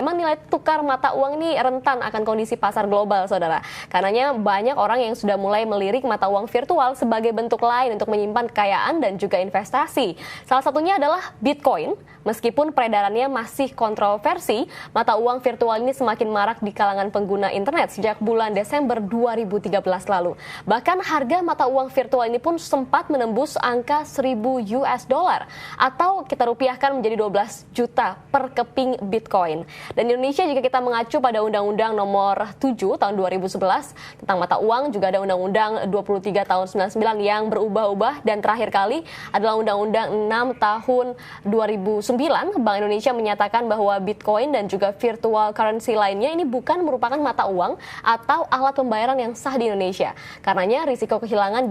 Memang nilai tukar mata uang ini rentan akan kondisi pasar global, saudara. Karenanya banyak orang yang sudah mulai melirik mata uang virtual sebagai bentuk lain untuk menyimpan kekayaan dan juga investasi. Salah satunya adalah Bitcoin. Meskipun peredarannya masih kontroversi, mata uang virtual ini semakin marak di kalangan pengguna internet sejak bulan Desember 2013 lalu. Bahkan harga mata uang virtual ini pun sempat menembus angka $1.000 atau kita rupiahkan menjadi 12 juta per keping Bitcoin. Dan di Indonesia jika kita mengacu pada Undang-Undang Nomor 7 tahun 2011 tentang mata uang, juga ada Undang-Undang 23 tahun 99 yang berubah-ubah, dan terakhir kali adalah Undang-Undang 6 tahun 2009. Bank Indonesia menyatakan bahwa Bitcoin dan juga virtual currency lainnya ini bukan merupakan mata uang atau alat pembayaran yang sah di Indonesia. Karenanya risiko kehilangan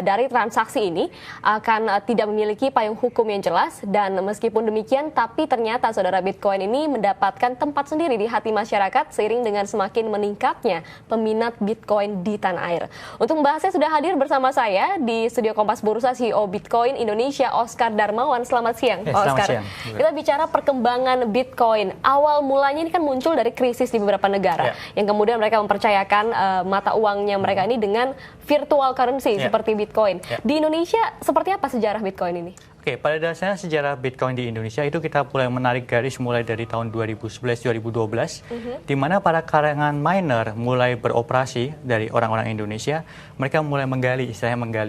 dari transaksi ini akan tidak memiliki payung hukum yang jelas, dan meskipun demikian tapi ternyata saudara Bitcoin ini mendapatkan tempat sendiri di hati masyarakat seiring dengan semakin meningkatnya peminat Bitcoin di tanah air. Untuk membahasnya sudah hadir bersama saya di studio Kompas Bursa CEO Bitcoin Indonesia Oscar Darmawan. Selamat siang, Oscar. Siang. Kita bicara perkembangan Bitcoin. Awal mulanya ini kan muncul dari krisis di beberapa negara yang kemudian mereka mempercayakan mata uangnya mereka ini dengan virtual currency seperti Bitcoin. Di Indonesia seperti apa sejarah Bitcoin ini? Oke, pada dasarnya sejarah Bitcoin di Indonesia itu kita mulai menarik garis mulai dari tahun 2011-2012, di mana para kalangan miner mulai beroperasi dari orang-orang Indonesia. Mereka mulai menggali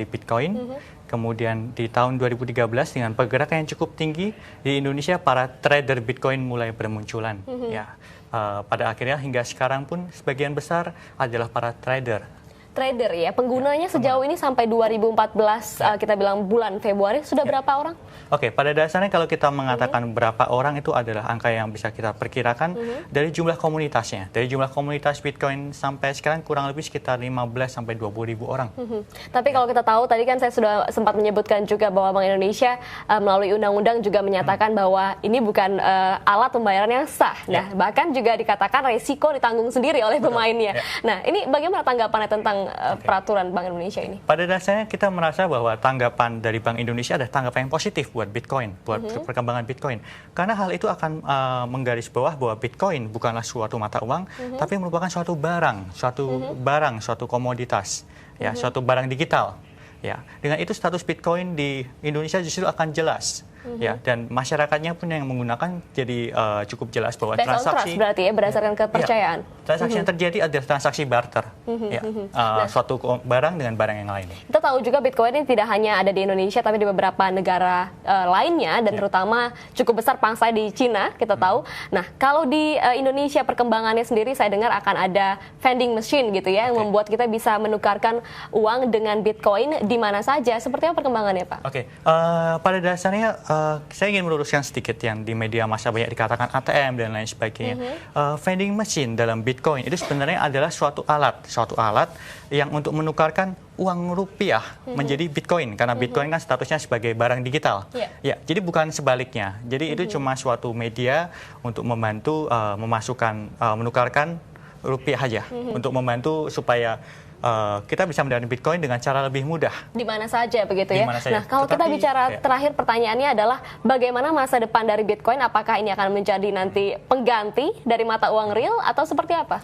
Bitcoin. Kemudian di tahun 2013 dengan pergerakan yang cukup tinggi di Indonesia, para trader Bitcoin mulai bermunculan. Pada akhirnya hingga sekarang pun sebagian besar adalah para trader ya. Penggunanya sejauh ini sampai 2014 kita bilang bulan Februari sudah berapa orang? Oke, pada dasarnya kalau kita mengatakan berapa orang itu adalah angka yang bisa kita perkirakan dari jumlah komunitasnya. Dari jumlah komunitas Bitcoin sampai sekarang kurang lebih sekitar 15 sampai 20 ribu orang. Tapi kalau kita tahu tadi kan saya sudah sempat menyebutkan juga bahwa Bank Indonesia melalui undang-undang juga menyatakan bahwa ini bukan alat pembayaran yang sah. Nah, bahkan juga dikatakan resiko ditanggung sendiri oleh pemainnya. Nah, ini bagaimana tanggapannya tentang peraturan Bank Indonesia ini? Pada dasarnya kita merasa bahwa tanggapan dari Bank Indonesia adalah tanggapan yang positif buat Bitcoin, buat perkembangan Bitcoin. Karena hal itu akan menggaris bawah bahwa Bitcoin bukanlah suatu mata uang, tapi merupakan suatu barang, suatu komoditas, suatu barang digital. Dengan itu status Bitcoin di Indonesia justru akan jelas. Dan masyarakatnya pun yang menggunakan jadi cukup jelas bahwa transaksi berarti berdasarkan kepercayaan. Transaksi yang terjadi adalah transaksi barter, suatu barang dengan barang yang lain. Kita tahu juga Bitcoin ini tidak hanya ada di Indonesia tapi di beberapa negara lainnya, dan terutama cukup besar pangsa di Cina kita tahu. Nah, kalau di Indonesia perkembangannya sendiri saya dengar akan ada vending machine gitu ya, yang membuat kita bisa menukarkan uang dengan Bitcoin di mana saja. Seperti apa perkembangannya, Pak? Pada dasarnya saya ingin meluruskan sedikit yang di media massa banyak dikatakan ATM dan lain sebagainya. Vending machine dalam Bitcoin itu sebenarnya adalah suatu alat yang untuk menukarkan uang rupiah menjadi Bitcoin, karena Bitcoin kan statusnya sebagai barang digital. Jadi bukan sebaliknya. Jadi itu cuma suatu media untuk membantu menukarkan rupiah aja, untuk membantu supaya kita bisa mendapatkan Bitcoin dengan cara lebih mudah. Di mana saja begitu ya. Nah, kalau kita bicara terakhir pertanyaannya adalah bagaimana masa depan dari Bitcoin? Apakah ini akan menjadi nanti pengganti dari mata uang real atau seperti apa?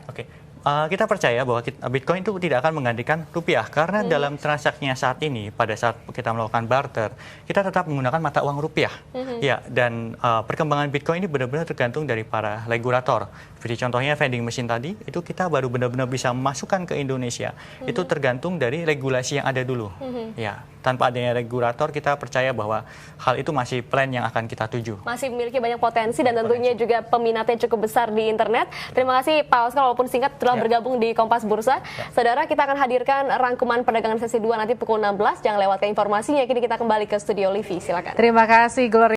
Kita percaya bahwa Bitcoin itu tidak akan menggantikan rupiah, karena dalam transaksinya saat ini, pada saat kita melakukan barter, kita tetap menggunakan mata uang rupiah. Dan perkembangan Bitcoin ini benar-benar tergantung dari para regulator. Seperti contohnya vending machine tadi, itu kita baru benar-benar bisa memasukkan ke Indonesia. Itu tergantung dari regulasi yang ada dulu. Tanpa adanya regulator, kita percaya bahwa hal itu masih plan yang akan kita tuju. Masih memiliki banyak potensi dan tentunya juga peminatnya cukup besar di internet. Terima kasih Pak Oscar, walaupun singkat telah bergabung di Kompas Bursa. Saudara, kita akan hadirkan rangkuman perdagangan sesi 2 nanti pukul 16. Jangan lewatkan informasinya. Kini kita kembali ke studio Livi. Silakan. Terima kasih, Gloria.